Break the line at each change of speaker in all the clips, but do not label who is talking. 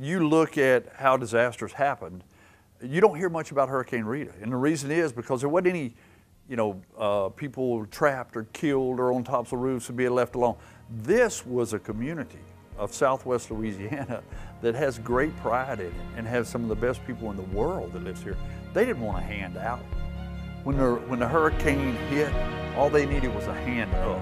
you look at how disasters happened, you don't hear much about Hurricane Rita. And the reason is because there wasn't any, people trapped or killed or on tops of roofs and being left alone. This was a community of Southwest Louisiana that has great pride in it and has some of the best people in the world that lives here. They didn't want a hand out. When the hurricane hit, all they needed was a hand up.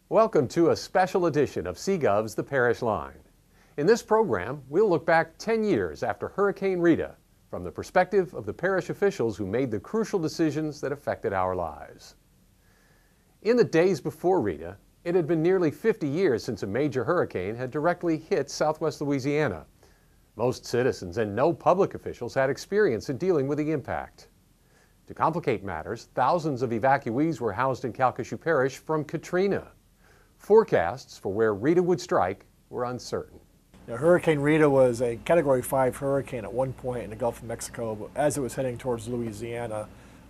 Welcome to a special edition of CGov's The Parish Line. In this program, we'll look back 10 years after Hurricane Rita from the perspective of the parish officials who made the crucial decisions that affected our lives. In the days before Rita, it had been nearly 50 years since a major hurricane had directly hit Southwest Louisiana. Most citizens and no public officials had experience in dealing with the impact. To complicate matters, thousands of evacuees were housed in Calcasieu Parish from Katrina. Forecasts for where Rita would strike were uncertain.
Hurricane Rita was a Category 5 hurricane at one point in the Gulf of Mexico as it was heading towards Louisiana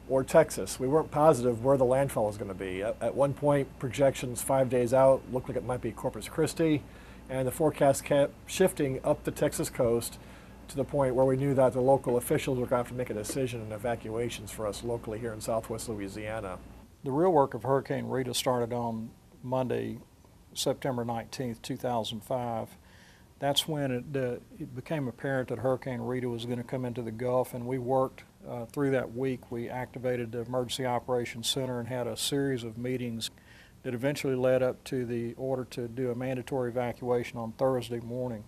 or Texas. We weren't positive where the landfall was going to be. At one point, projections 5 days out looked like it might be Corpus Christi, and the forecast kept shifting up the Texas coast to the point where we knew that the local officials were going to have to make a decision on evacuations for us locally here in Southwest Louisiana.
The real work of Hurricane Rita started on Monday, September 19th, 2005. That's when it became apparent that Hurricane Rita was going to come into the Gulf, and we worked through that week. We activated the Emergency Operations Center and had a series of meetings that eventually led up to the order to do a mandatory evacuation on Thursday morning.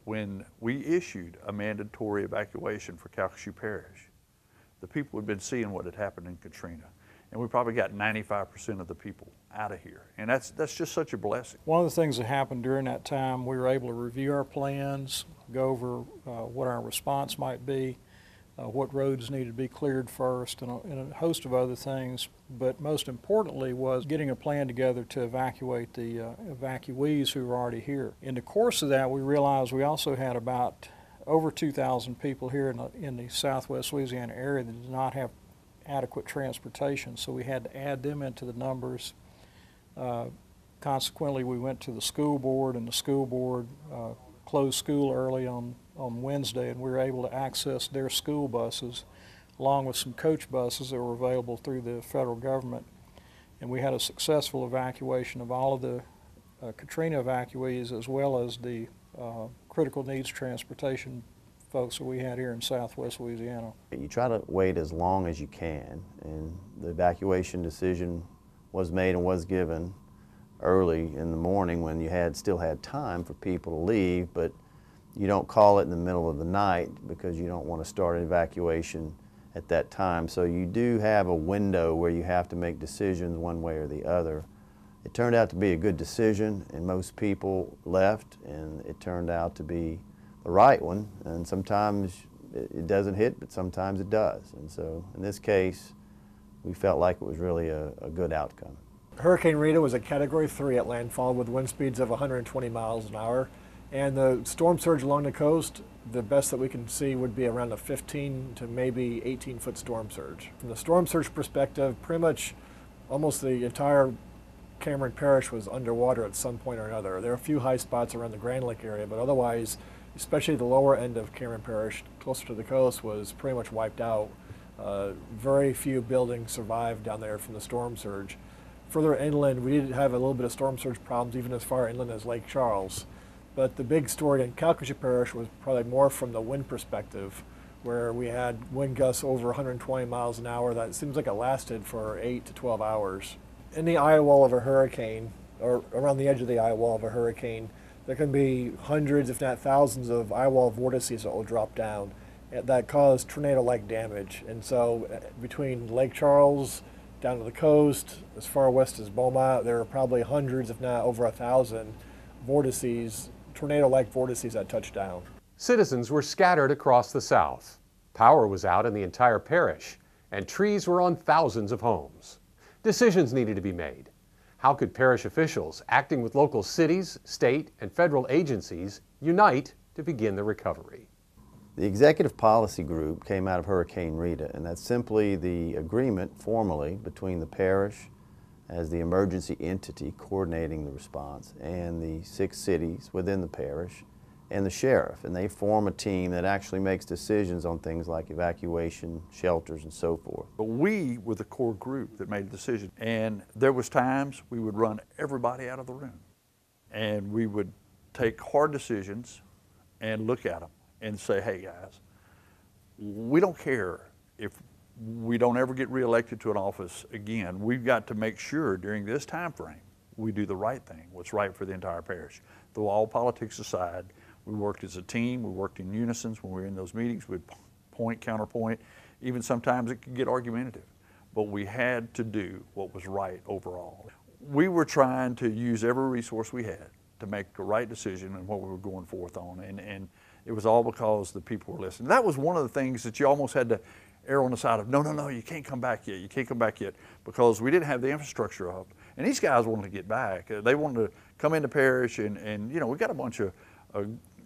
When we issued a mandatory evacuation for Calcasieu Parish, the people had been seeing what had happened in Katrina. And we probably got 95% of the people out of here. And that's just such a blessing.
One of the things that happened during that time, we were able to review our plans, go over what our response might be, what roads needed to be cleared first, and a host of other things. But most importantly was getting a plan together to evacuate the evacuees who were already here. In the course of that, we realized we also had about over 2,000 people here in the Southwest Louisiana area that did not have adequate transportation, so we had to add them into the numbers. Consequently, we went to the school board, and the school board closed school early on Wednesday, and we were able to access their school buses along with some coach buses that were available through the federal government. And we had a successful evacuation of all of the Katrina evacuees as well as the critical needs transportation folks that we had here in Southwest Louisiana.
You try to wait as long as you can, and the evacuation decision was made and was given early in the morning when you still had time for people to leave, but you don't call it in the middle of the night because you don't want to start an evacuation at that time. So you do have a window where you have to make decisions one way or the other. It turned out to be a good decision, and most people left, and it turned out to be the right one, and sometimes it doesn't hit, but sometimes it does. And so in this case, we felt like it was really a good outcome.
Hurricane Rita was a Category 3 at landfall with wind speeds of 120 miles an hour, and the storm surge along the coast, the best that we can see would be around a 15 to maybe 18-foot storm surge. From the storm surge perspective, pretty much almost the entire Cameron Parish was underwater at some point or another. There are a few high spots around the Grand Lake area, but otherwise, especially the lower end of Cameron Parish, closer to the coast, was pretty much wiped out. Very few buildings survived down there from the storm surge. Further inland, we did have a little bit of storm surge problems even as far inland as Lake Charles. But the big story in Calcasieu Parish was probably more from the wind perspective, where we had wind gusts over 120 miles an hour. That seems like it lasted for 8 to 12 hours. in the eye wall of a hurricane, or around the edge of the eye wall of a hurricane, there can be hundreds, if not thousands, of eye wall vortices that will drop down that cause tornado-like damage. And so between Lake Charles down to the coast, as far west as Beaumont, there are probably hundreds, if not over 1,000 vortices, tornado-like vortices that touch down.
Citizens were scattered across the South. Power was out in the entire parish, and trees were on thousands of homes. Decisions needed to be made. How could parish officials, acting with local cities, state, and federal agencies, unite to begin the recovery?
The Executive Policy Group came out of Hurricane Rita, and that's simply the agreement formally between the parish as the emergency entity coordinating the response and the 6 cities within the parish and the sheriff. And they form a team that actually makes decisions on things like evacuation, shelters, and so forth.
But we were the core group that made the decision. And there was times we would run everybody out of the room. And we would take hard decisions and look at them and say, hey guys, we don't care if we don't ever get reelected to an office again. We've got to make sure during this time frame we do the right thing, what's right for the entire parish. Throw all politics aside, we worked as a team, we worked in unison. When we were in those meetings, we'd point, counterpoint. Even sometimes it could get argumentative, but we had to do what was right overall. We were trying to use every resource we had to make the right decision and what we were going forth on, and it was all because the people were listening. That was one of the things that you almost had to err on the side of, no, you can't come back yet, you can't come back yet, because we didn't have the infrastructure up. And these guys wanted to get back. They wanted to come into parish, and you know, we got a bunch of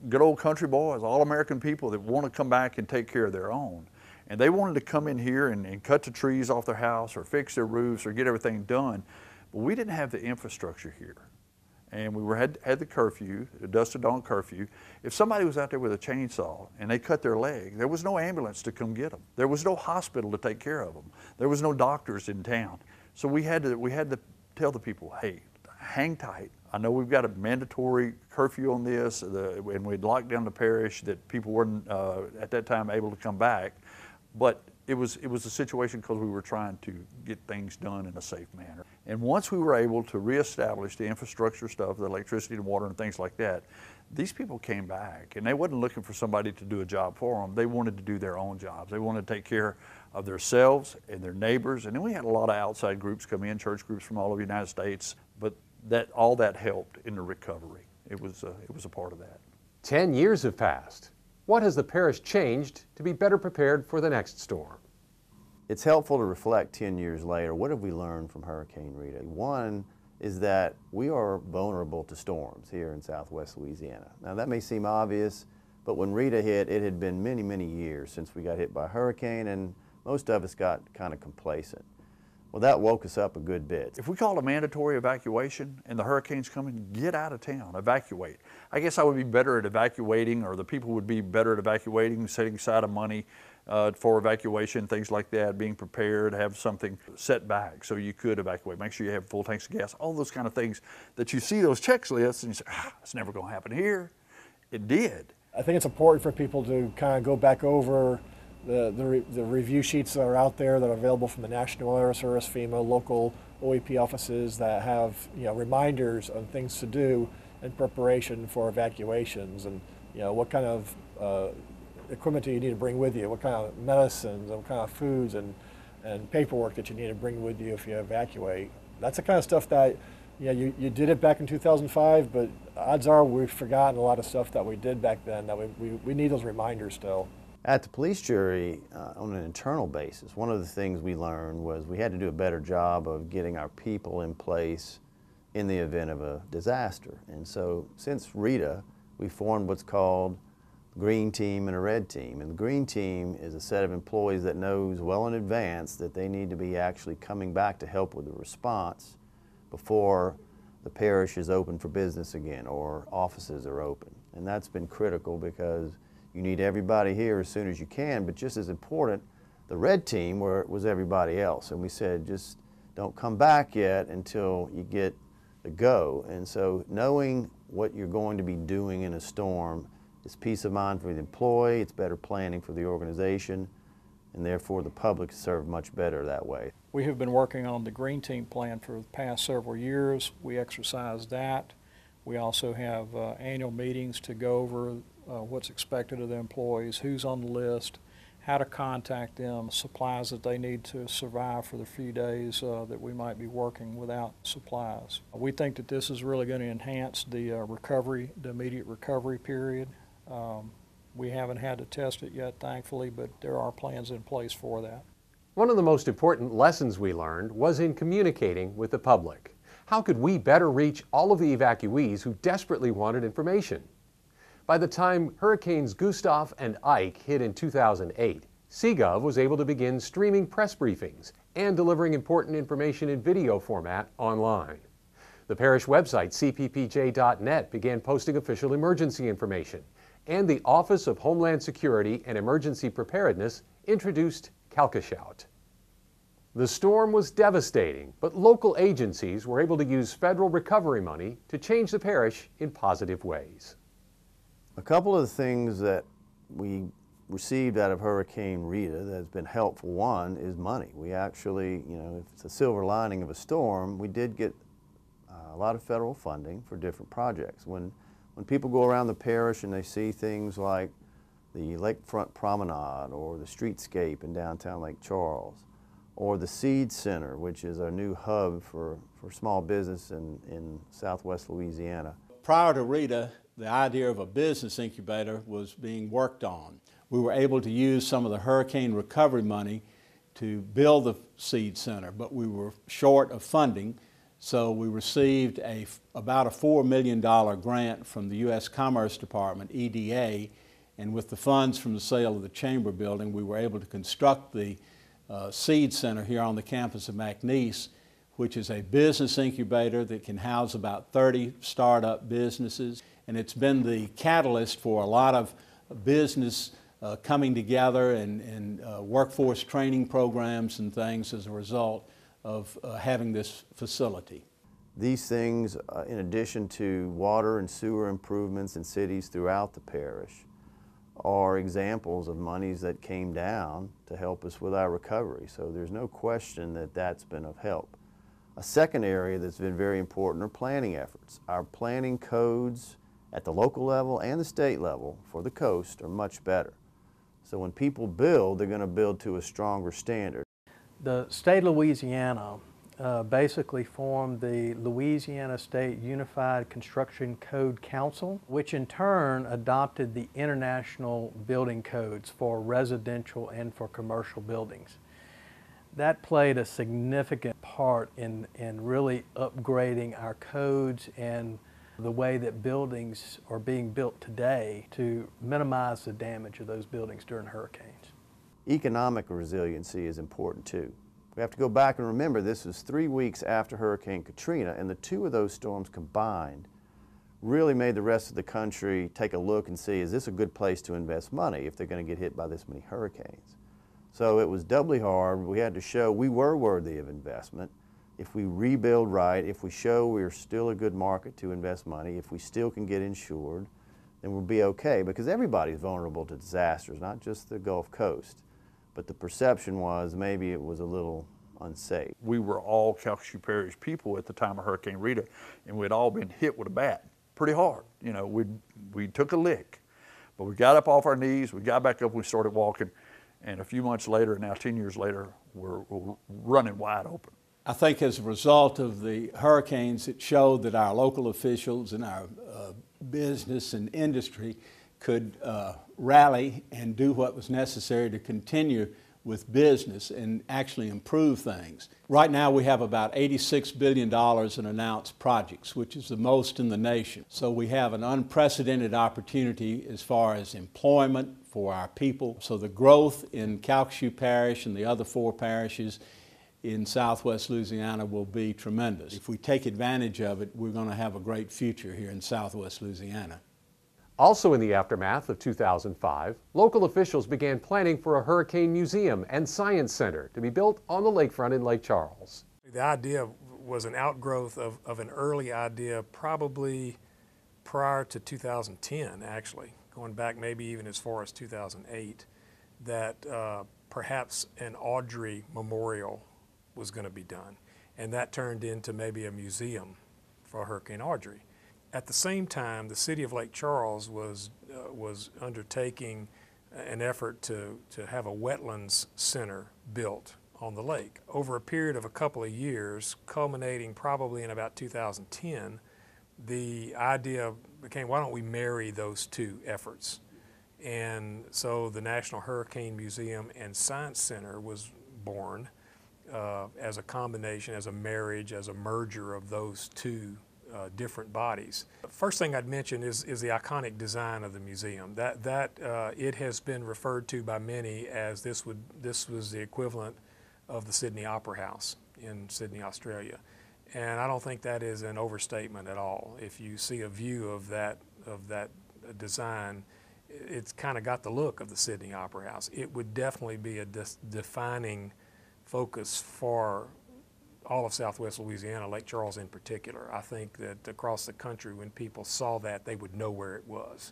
good old country boys, all American people that want to come back and take care of their own. And they wanted to come in here and cut the trees off their house or fix their roofs or get everything done. But we didn't have the infrastructure here. And we had the curfew, the dusk to dawn curfew. If somebody was out there with a chainsaw and they cut their leg, there was no ambulance to come get them. There was no hospital to take care of them. There was no doctors in town. So we had to tell the people, hey, hang tight. I know we've got a mandatory curfew on this, and we'd locked down the parish that people weren't at that time able to come back. But it was a situation because we were trying to get things done in a safe manner. And once we were able to reestablish the infrastructure stuff, the electricity and water and things like that, these people came back, and they wasn't looking for somebody to do a job for them. They wanted to do their own jobs. They wanted to take care of themselves and their neighbors. And then we had a lot of outside groups come in, church groups from all over the United States. But all that helped in the recovery. It was a part of that.
10 years have passed. What has the parish changed to be better prepared for the next storm?
It's helpful to reflect 10 years later. What have we learned from Hurricane Rita? One is that we are vulnerable to storms here in Southwest Louisiana. Now that may seem obvious, but when Rita hit, it had been many, many years since we got hit by a hurricane, and most of us got kind of complacent. Well, that woke us up a good bit.
If we called a mandatory evacuation and the hurricane's coming, get out of town, evacuate. I guess I would be better at evacuating, or the people would be better at evacuating, setting aside money for evacuation, things like that, being prepared, have something set back so you could evacuate. Make sure you have full tanks of gas, all those kind of things that you see those checklists and you say, it's never going to happen here. It did.
I think it's important for people to kind of go back over the review sheets that are out there that are available from the National Weather Service, FEMA, local OEP offices that have reminders on things to do in preparation for evacuations, and what kind of equipment do you need to bring with you, what kind of medicines, what kind of foods and paperwork that you need to bring with you if you evacuate. That's the kind of stuff that you did it back in 2005, but odds are we've forgotten a lot of stuff that we did back then, that we need those reminders still.
At the police jury, on an internal basis, one of the things we learned was we had to do a better job of getting our people in place in the event of a disaster. And so since Rita, we formed what's called a green team and a red team. And the green team is a set of employees that knows well in advance that they need to be actually coming back to help with the response before the parish is open for business again or offices are open. And that's been critical because you need everybody here as soon as you can, but just as important, the red team where it was everybody else. And we said, just don't come back yet until you get the go. And so knowing what you're going to be doing in a storm is peace of mind for the employee, it's better planning for the organization, and therefore the public is served much better that way.
We have been working on the Green Team plan for the past several years. We exercise that. We also have annual meetings to go over what's expected of the employees, who's on the list, how to contact them, supplies that they need to survive for the few days that we might be working without supplies. We think that this is really going to enhance the recovery, the immediate recovery period. We haven't had to test it yet, thankfully, but there are plans in place for that.
One of the most important lessons we learned was in communicating with the public. How could we better reach all of the evacuees who desperately wanted information? By the time Hurricanes Gustav and Ike hit in 2008, CGov was able to begin streaming press briefings and delivering important information in video format online. The parish website, cppj.net, began posting official emergency information, and the Office of Homeland Security and Emergency Preparedness introduced CalcaShout. The storm was devastating, but local agencies were able to use federal recovery money to change the parish in positive ways.
A couple of the things that we received out of Hurricane Rita that has been helpful, one is money. We actually, if it's a silver lining of a storm, we did get a lot of federal funding for different projects. When people go around the parish and they see things like the lakefront promenade or the streetscape in downtown Lake Charles, or the Seed Center, which is our new hub for small business in southwest Louisiana.
Prior to Rita, the idea of a business incubator was being worked on. We were able to use some of the hurricane recovery money to build the Seed Center, but we were short of funding, so we received about a $4 million grant from the U.S. Commerce Department, EDA, and with the funds from the sale of the Chamber building, we were able to construct the Seed Center here on the campus of McNeese, which is a business incubator that can house about 30 startup businesses. And it's been the catalyst for a lot of business coming together and workforce training programs and things as a result of having this facility.
These things, in addition to water and sewer improvements in cities throughout the parish, are examples of monies that came down to help us with our recovery. So there's no question that that's been of help. A second area that's been very important are planning efforts. Our planning codes at the local level and the state level for the coast are much better. So when people build, they're going to build to a stronger standard.
The state of Louisiana basically formed the Louisiana State Unified Construction Code Council, which in turn adopted the international building codes for residential and for commercial buildings. That played a significant part in really upgrading our codes and the way that buildings are being built today to minimize the damage of those buildings during hurricanes.
Economic resiliency is important too. We have to go back and remember this was 3 weeks after Hurricane Katrina, and the two of those storms combined really made the rest of the country take a look and see, is this a good place to invest money if they're going to get hit by this many hurricanes? So it was doubly hard. We had to show we were worthy of investment. If we rebuild right, if we show we're still a good market to invest money, if we still can get insured, then we'll be okay, because everybody's vulnerable to disasters, not just the Gulf Coast. But the perception was maybe it was a little unsafe.
We were all Calcasieu Parish people at the time of Hurricane Rita, and we'd all been hit with a bat pretty hard. We took a lick, but we got up off our knees, we got back up, we started walking, and a few months later, now 10 years later, we're running wide open.
I think as a result of the hurricanes, it showed that our local officials and our business and industry could rally and do what was necessary to continue with business and actually improve things. Right now we have about $86 billion in announced projects, which is the most in the nation. So we have an unprecedented opportunity as far as employment for our people. So the growth in Calcasieu Parish and the other 4 parishes in southwest Louisiana will be tremendous. If we take advantage of it, we're going to have a great future here in southwest Louisiana.
Also in the aftermath of 2005, local officials began planning for a hurricane museum and science center to be built on the lakefront in Lake Charles.
The idea was an outgrowth of an early idea probably prior to 2010, actually, going back maybe even as far as 2008, that perhaps an Audrey memorial was going to be done. And that turned into maybe a museum for Hurricane Audrey. At the same time, the city of Lake Charles was undertaking an effort to have a wetlands center built on the lake. Over a period of a couple of years, culminating probably in about 2010, the idea became, why don't we marry those two efforts? And so the National Hurricane Museum and Science Center was born as a combination, as a marriage, as a merger of those two different bodies. First thing I'd mention is the iconic design of the museum. It has been referred to by many as this was the equivalent of the Sydney Opera House in Sydney, Australia. And I don't think that is an overstatement at all. If you see a view of that design, it's kind of got the look of the Sydney Opera House. It would definitely be a defining focus for all of Southwest Louisiana, Lake Charles in particular. I think that across the country, when people saw that, they would know where it was.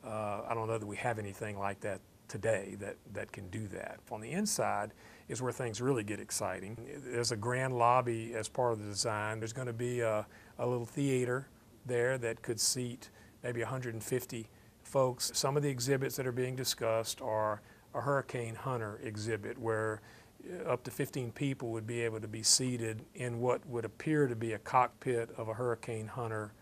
I don't know that we have anything like that today that can do that. On the inside is where things really get exciting. There's a grand lobby as part of the design. There's going to be a little theater there that could seat maybe 150 folks. Some of the exhibits that are being discussed are a hurricane hunter exhibit where up to 15 people would be able to be seated in what would appear to be a cockpit of a hurricane hunter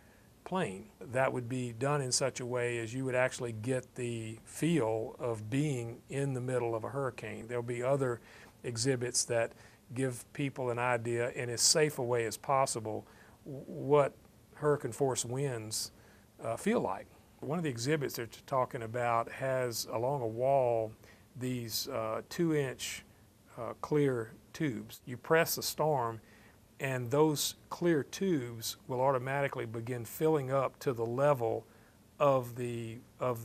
plane. That would be done in such a way as you would actually get the feel of being in the middle of a hurricane. There'll be other exhibits that give people an idea in as safe a way as possible what hurricane force winds feel like. One of the exhibits that you're talking about has along a wall these 2-inch clear tubes. You press the storm and those clear tubes will automatically begin filling up to the level of the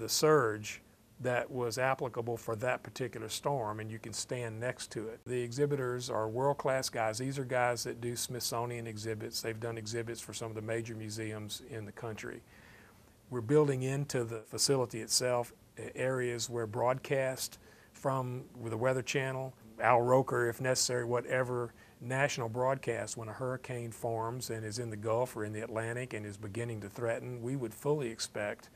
surge that was applicable for that particular storm, and you can stand next to it. The exhibitors are world-class guys. These are guys that do Smithsonian exhibits. They've done exhibits for some of the major museums in the country. We're building into the facility itself areas where broadcast from the Weather Channel, Al Roker if necessary, whatever national broadcast when a hurricane forms and is in the Gulf or in the Atlantic and is beginning to threaten, we would fully expect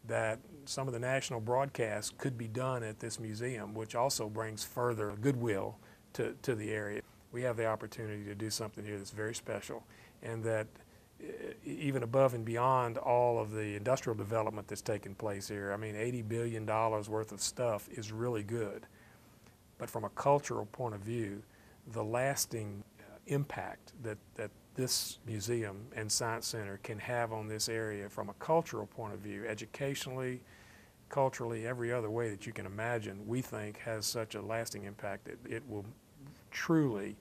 that some of the national broadcasts could be done at this museum, which also brings further goodwill to the area. We have the opportunity to do something here that's very special, and that even above and beyond all of the industrial development that's taken place here, I mean, $80 billion worth of stuff is really good. But from a cultural point of view, the lasting impact that this museum and science center can have on this area from a cultural point of view, educationally, culturally, every other way that you can imagine, we think has such a lasting impact that it will truly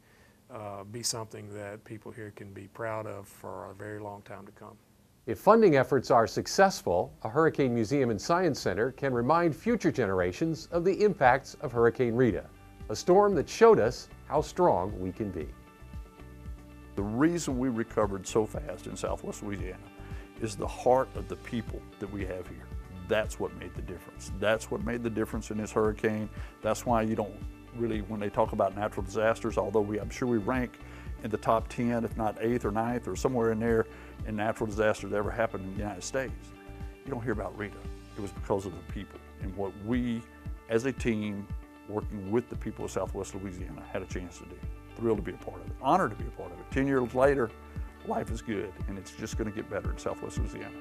be something that people here can be proud of for a very long time to come.
If funding efforts are successful, a Hurricane Museum and Science Center can remind future generations of the impacts of Hurricane Rita, a storm that showed us how strong we can be.
The reason we recovered so fast in Southwest Louisiana is the heart of the people that we have here. That's what made the difference. That's what made the difference in this hurricane. That's why you don't really, when they talk about natural disasters, although I'm sure we rank in the top 10, if not 8th or 9th or somewhere in there in natural disasters that ever happened in the United States, you don't hear about Rita. It was because of the people and what we, as a team, working with the people of Southwest Louisiana, had a chance to do. Thrilled to be a part of it, honored to be a part of it. 10 years later, life is good, and it's just going to get better in Southwest Louisiana.